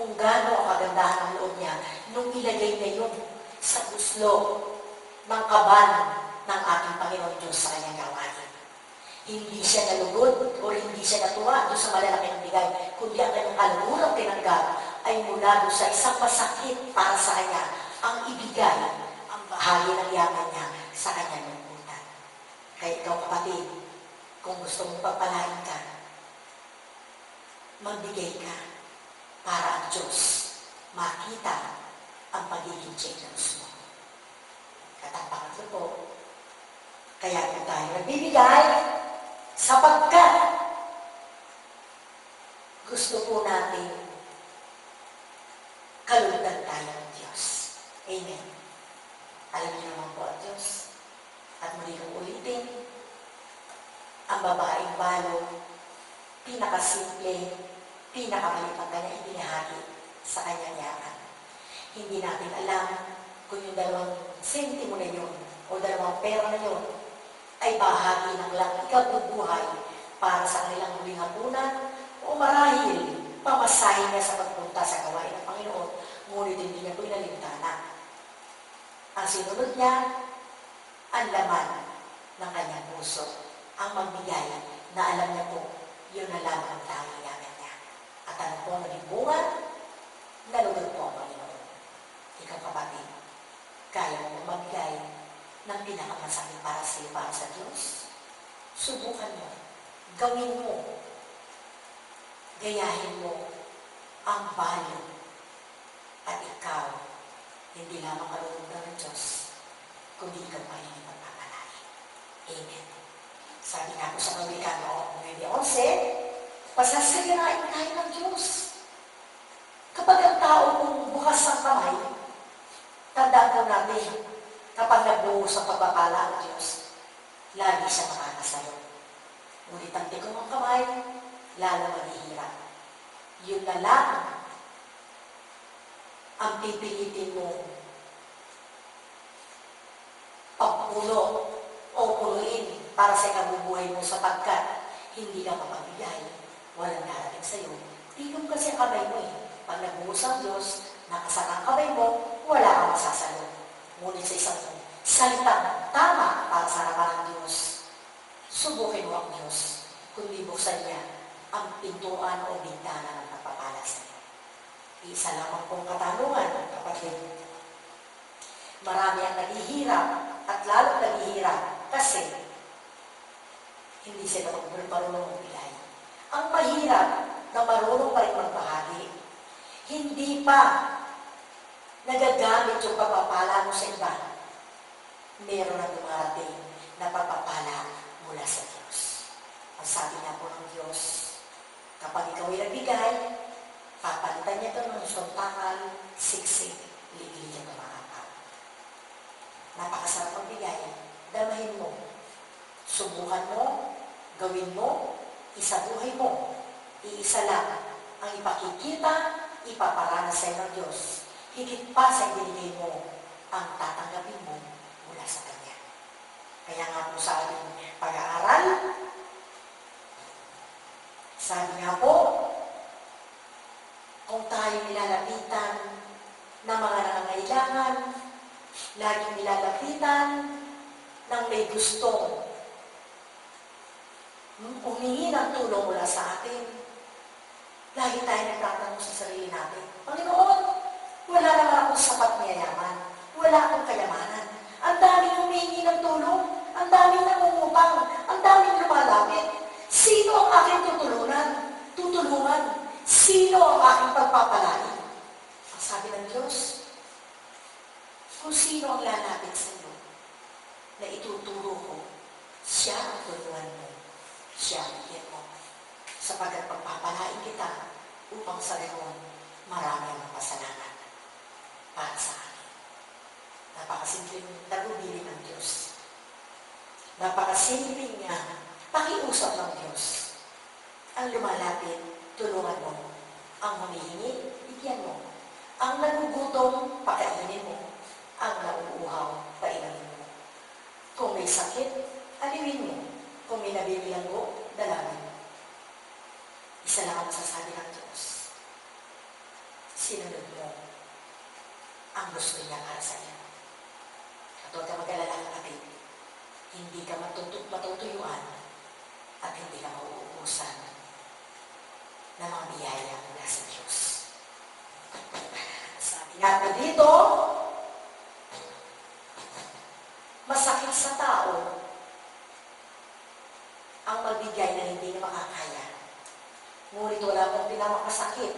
kung gaano ang kagandahan ng loob niya nung ilagay na yun sa puslo ng kaban ng ating Panginoon Diyos sa kanyang gawain. Hindi siya nalugod o hindi siya natuwa doon sa malalaking bigay, kundi ang kanyang kalurang tinanggap ay mula doon sa isang masakit para sa kanya ang ibigay ang bahagi ng yaman niya sa kanyang lungkutan. Kaya ikaw kapatid, kung gusto mong pagpalain ka, magbigay ka para ang Diyos makita ang pagiging generous mo. Katapakan ko po, kaya po tayo nagbibigay sapagkat gusto po natin kalugdan tayo ng Diyos. Amen. Alam niyo naman po ang Diyos. At muli kong ulitin, ang babaeng balo, pinakasimple, pinakamalit ang kanyang ibinahagi sa kanyang yaman. Hindi natin alam kung yung 2 sentimo na yun o 2 pera na yun ay bahagi ng ikabubuhay para sa kanilang huling hapunan o marahil pamasahin niya sa pagpunta sa gawain ng Panginoon, ngunit hindi niya po inalintana. Ang sinunod niya, ang laman ng kanyang puso, ang magbigay na alam niya po, yun na lamang ang tanging yaman niya. At ano po naging bunga? Nalugod po ang Panginoon. Ikaw kapatid, kaya mo magbigay ng pinakamasakit para sa iyo, para sa Diyos? Subukan mo, gawin mo, gayahin mo ang value at ikaw, hindi lamang kalugdan ng Diyos, kundi ikaw pa rin ipagpapalay. Amen. Sabi nga po sa Kawikano 9:11, pasasayarain tayo ng Diyos. Kapag ang tao kung bukas ang kamay, tandaan po natin, kapag nagbuhos ang pagpapala ang Diyos, lagi siya makakasayo. Ngunit ang tikong ang kamay, lalo maghihirap. Yun na lang ang pipilitin mo pagpuno o punuin para sa ikabubuhay mo sapagkat hindi ka mapagbigay, walang darating sa iyo. Tigong kasi ang kamay mo eh. Pag nagbuhos ang Diyos, nakasaka ang kamay mo, wala kang masasalo. Ngunit sa isang salitang tama para sa harapan ng Diyos, subukin mo ang Diyos kung di buksan niya ang pintuan o bintana ng pagpapala sa iyo. Isa lamang pong katanungan, kapatid. Marami ang naghihirap at lalo naghihirap kasi hindi sila marunong magbigay. Ang mahirap na marunong pa rin magbahagi, hindi pa nagagamit yung pagpapala mo sa iba, meron na dumarating na pagpapala mula sa Diyos. Ang sabi na po ng Diyos, kapag ikaw ay nagbigay, papalitan niya ito ng suntakal, siksik, liglig at umakapaw. Napakasarap ang bigay, damahin mo, subukan mo, gawin mo, isabuhay mo, iisa lang ang ipakikita, ipaparanas sa iyo ng Diyos. Higit pa sa ibinigay mo ang tatanggapin mo mula sa Kanya. Kaya nga po sa ating pag-aaral, sabi nga po, kung tayo nilalapitan ng mga nangangailangan, laging nilalapitan ng may gustong humingi ng tulong mula sa atin, lagi tayo nagtatanong sa sarili natin, Panginoon, wala naman akong sapat na yaman, wala akong kayamanan, ang daming humingi ng tulong, ang daming nangungutang, ang daming lumalapit, sino ang aking tutulungan, sino ang aking pagpapalain? Ang sabi ng Diyos, kung sino ang lalapit sa iyo, na ituturo ko, siya ang tulungan mo, siya ang bigyan mo, sapagkat pagpapalain kita upang sa gayon marami ang pasalamat para sa akin. Napakasimpleng nagubili ng Diyos. Napakasimpleng niya pakiusap ng Diyos. Ang lumalapit, tulungan mo. Ang humihingi, bigyan mo. Ang nagugutom, pakainin mo. Ang nauuhaw, painumin mo. Kung may sakit, aliwin mo. Kung may nabibilanggo, dalawin mo. Isa lang ang masasabi ng Diyos. sinunod mo ang gusto niya para sa iyo. At huwag ka mag-alala, kapatid. Hindi ka matutuyuan at hindi ka mauubusan ng mga biyaya mula sa Diyos. Sabi nga po dito, masakit sa tao ang magbigay na hindi na makakaya. Ngunit wala pong pinakamasakit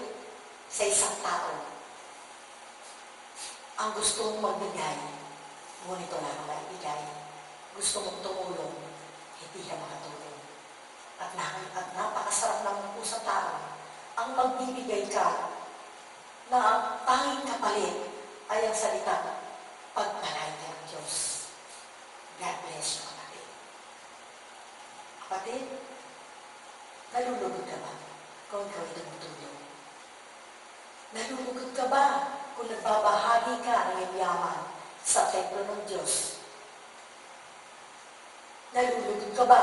sa isang tao ang gusto mong magbigay, ngunit wala kang maibigay. Gusto mong tumulong, hindi ka makatulong. At napakasarap naman po sa tao ang magbibigay ka na ang tanging kapalit ay ang salita, pagpalain ka ng Diyos. God bless you, kapatid. Kapatid, nalulugod ka ba kung ikaw ay tumutulong? Nalulugod ka ba kung nagbabahagi ka ng iyong yaman sa templo ng Diyos? Nalulugod ka ba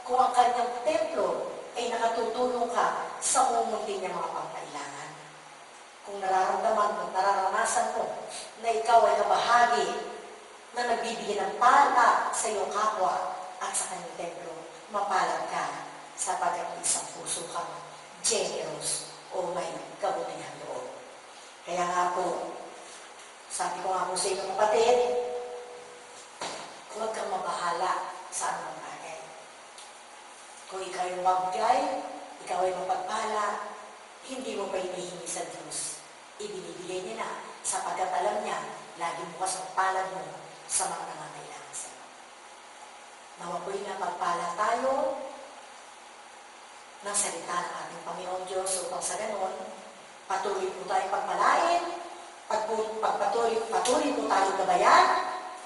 kung ang kanyang templo ay nakatutulong ka sa mumunting niya mga pangkailangan? Kung nararamdaman mo, nararanasan mo na ikaw ay nabahagi na nagbibigay ng pala sa iyong kapwa at sa kanyang templo, mapalad ka sapagkat isang puso kang generous o may kabutihan loob. Kaya nga po, sabi ko nga po sa inyo kapatid, huwag kang mabahala sa anong bagay. Kung ikaw ay magbigay, ikaw ay mapagpala, hindi mo pa hinihingi sa Diyos. Ibinibigay niya na sapagkat alam niya, lagi bukas ang palad mo sa mga nangangailangan sa iyo. Nawapoy na pagpala tayo ng salita ng ating Panginoon Diyos upang sa ganon, patuloy po tayong pagpalain, patuloy po tayong gabayan,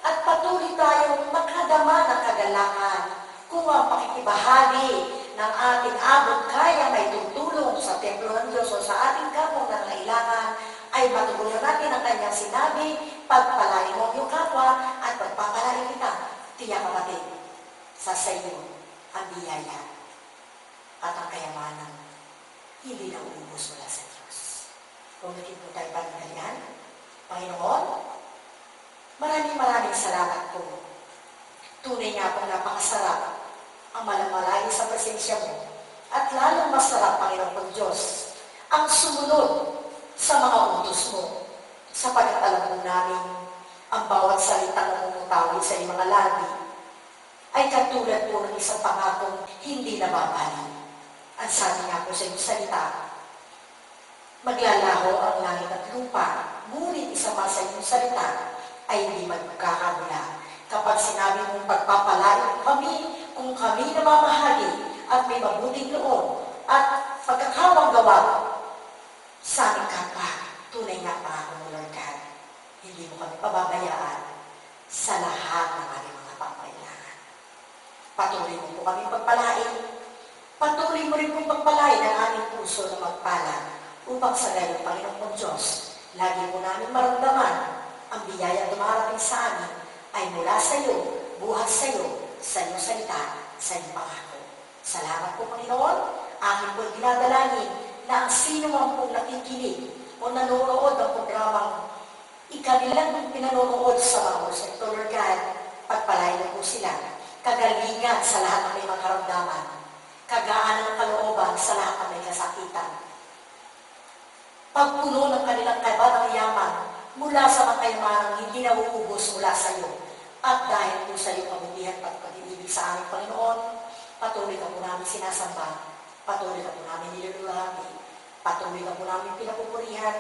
at patuloy tayong makadama ng kagalakan kung ang pakikibahagi ng ating abot kaya may tutulong sa templo ng Diyos o sa ating kapwa na kailangan ay matugunan natin ang kanyang sinabi, pagpalain mo ang iyong kapwa at pagpapalain kita. Tiyak kapatid, sa iyo ang biyaya at ang kayamanan hindi na uubos mula sa Diyos. Kung naging po tayo panagalian, Panginoon, maraming salamat po. Tunay nga pong napakasarap ang malamalayo sa presensya mo. At lalong masarap, Panginoon pong Diyos, ang sumunod sa mga utos mo. Sapagkat alam mo namin, ang bawat salita na mumutawid sa iyong mga labi ay katulad po ng isang pangakong hindi nababaliw. Ang sabi nga po sa iyong salita, maglalaho ang langit at lupa, ngunit isa pa sa iyong salita ay hindi magkakabula. Kapag sinabi mong pagpapalain kami, kung kami namamahagi at may mabuting loob at pagkakawang gawa sa aming kapwa, tunay nga pangako mo, Lord God, hindi mo kami pababayaan sa lahat ng aming mga pangkailangan. Patuloy mo po kami pagpalain, patuloy mo rin pong pagpalain ang aming puso na magpala upang sa gayon, Panginoon kong Diyos, lagi mo namin maramdaman ang biyaya dumarating sa amin ay mula sa iyo, buhat sa iyo, sa iyong salita, sa iyong pangako. Salamat po, Panginoon. Akin po dinadalangin na ang sino man pong nakikinig o nanonood ng programang ikanilang pinanonood sa mga sektor, Lord God, pagpalain po sila. Kagalingan sa lahat ng may mga karamdaman. Kagaan ng kalooban sa lahat ng may kasakitan. Pagpuno ng kanilang kaibatang yaman mula sa mga kayamanang hindi nauubos mula sa iyo. At dahil po sa iyong kabutihan at pag-ibig sa aming Panginoon, patuloy ka po namin sinasamba, patuloy ka po namin nilululami, patuloy ka po namin pinapupurihan,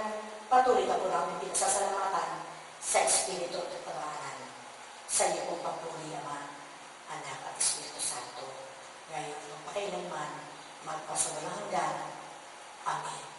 patuloy ka po namin pinasasalamatan sa Espiritu at Kataraan. Sa iyo pong papuri, Ama, Anak at Espiritu Santo, ngayon magpakailanman, magpasawalang hanggan. Amen.